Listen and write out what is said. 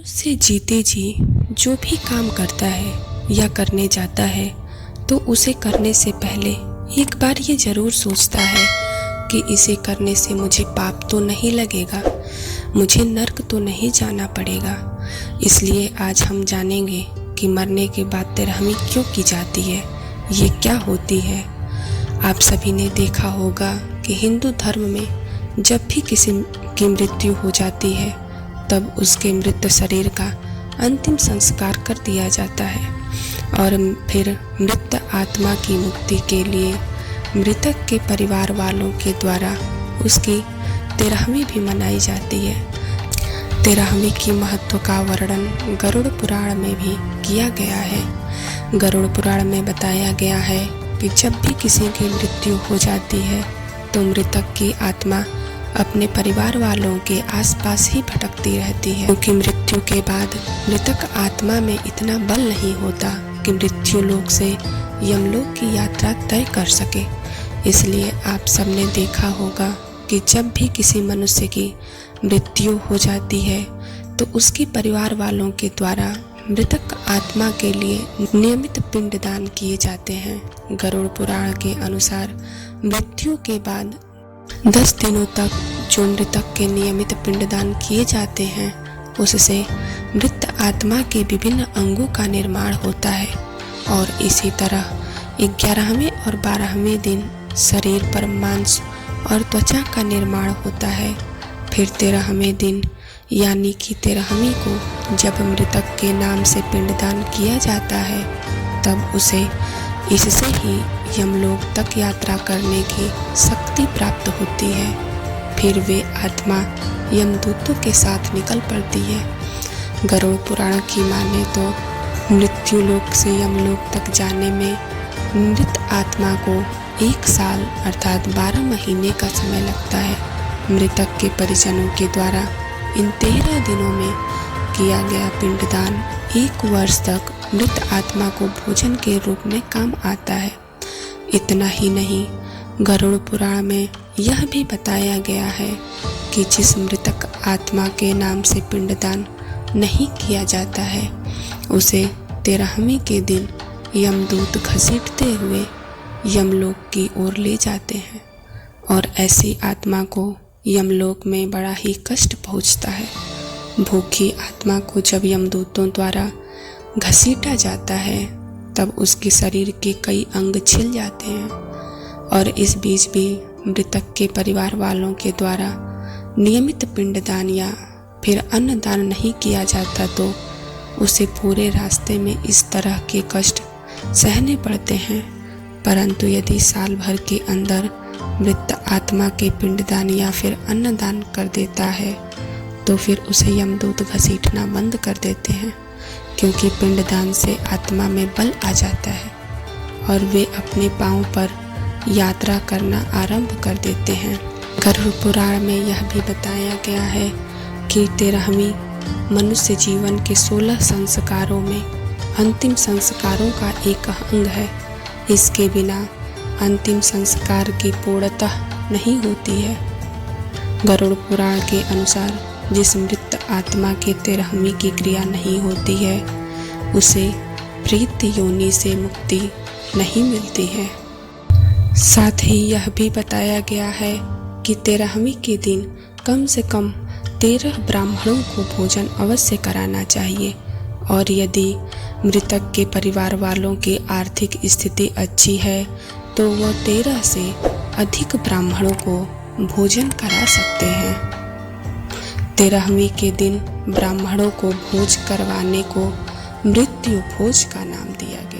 उससे जीते जी जो भी काम करता है या करने जाता है तो उसे करने से पहले एक बार ये ज़रूर सोचता है कि इसे करने से मुझे पाप तो नहीं लगेगा, मुझे नर्क तो नहीं जाना पड़ेगा। इसलिए आज हम जानेंगे कि मरने के बाद तिरहमी क्यों की जाती है, ये क्या होती है। आप सभी ने देखा होगा कि हिंदू धर्म में जब भी किसी की मृत्यु हो जाती है तब उसके मृत शरीर का अंतिम संस्कार कर दिया जाता है और फिर मृत आत्मा की मुक्ति के लिए मृतक के परिवार वालों के द्वारा उसकी तिरहमी भी मनाई जाती है। तिरहमी की महत्व का वर्णन गरुड़ पुराण में भी किया गया है। गरुड़ पुराण में बताया गया है कि जब भी किसी की मृत्यु हो जाती है तो मृतक की आत्मा अपने परिवार वालों के आसपास ही भटकती रहती है, क्योंकि मृत्यु के बाद मृतक आत्मा में इतना बल नहीं होता कि मृत्यु लोक से यमलोक की यात्रा तय कर सके। इसलिए आप सबने देखा होगा कि जब भी किसी मनुष्य की मृत्यु हो जाती है तो उसके परिवार वालों के द्वारा मृतक आत्मा के लिए नियमित पिंडदान किए जाते हैं। गरुड़ पुराण के अनुसार मृत्यु के बाद 10 दिनों तक जो मृतक के नियमित पिंडदान किए जाते हैं उससे मृत आत्मा के विभिन्न अंगों का निर्माण होता है और इसी तरह 11वें और 12वें दिन शरीर पर मांस और त्वचा का निर्माण होता है। फिर 13वें दिन यानी कि तिरहमी को जब मृतक के नाम से पिंडदान किया जाता है तब उसे इससे ही यमलोक तक यात्रा करने की शक्ति प्राप्त होती है। फिर वे आत्मा यमदूतों के साथ निकल पड़ती है। गरुड़ पुराण की माने तो मृत्यु लोक से यमलोक तक जाने में मृत आत्मा को 1 साल अर्थात 12 महीने का समय लगता है। मृतक के परिजनों के द्वारा इन 13 दिनों में किया गया पिंडदान 1 वर्ष तक मृत आत्मा को भोजन के रूप में काम आता है। इतना ही नहीं, गरुड़ पुराण में यह भी बताया गया है कि जिस मृतक आत्मा के नाम से पिंडदान नहीं किया जाता है उसे 13वें के दिन यमदूत घसीटते हुए यमलोक की ओर ले जाते हैं और ऐसी आत्मा को यमलोक में बड़ा ही कष्ट पहुंचता है। भूखी आत्मा को जब यमदूतों द्वारा घसीटा जाता है तब उसके शरीर के कई अंग छिल जाते हैं और इस बीच भी मृतक के परिवार वालों के द्वारा नियमित पिंडदान या फिर अन्नदान नहीं किया जाता तो उसे पूरे रास्ते में इस तरह के कष्ट सहने पड़ते हैं। परंतु यदि साल भर के अंदर मृत आत्मा के पिंडदान या फिर अन्नदान कर देता है तो फिर उसे यमदूत घसीटना बंद कर देते हैं, क्योंकि पिंडदान से आत्मा में बल आ जाता है और वे अपने पांव पर यात्रा करना आरंभ कर देते हैं। गरुड़ पुराण में यह भी बताया गया है कि 13वीं मनुष्य जीवन के 16 संस्कारों में अंतिम संस्कारों का एक अंग है। इसके बिना अंतिम संस्कार की पूर्णतः नहीं होती है। गरुड़ पुराण के अनुसार जिस मृत आत्मा के 13वीं की क्रिया नहीं होती है उसे प्रेत योनि से मुक्ति नहीं मिलती है। साथ ही यह भी बताया गया है कि 13वीं के दिन कम से कम 13 ब्राह्मणों को भोजन अवश्य कराना चाहिए और यदि मृतक के परिवार वालों की आर्थिक स्थिति अच्छी है तो वह 13 से अधिक ब्राह्मणों को भोजन करा सकते हैं। 13वीं के दिन ब्राह्मणों को भोज करवाने को मृत्यु भोज का नाम दिया गया।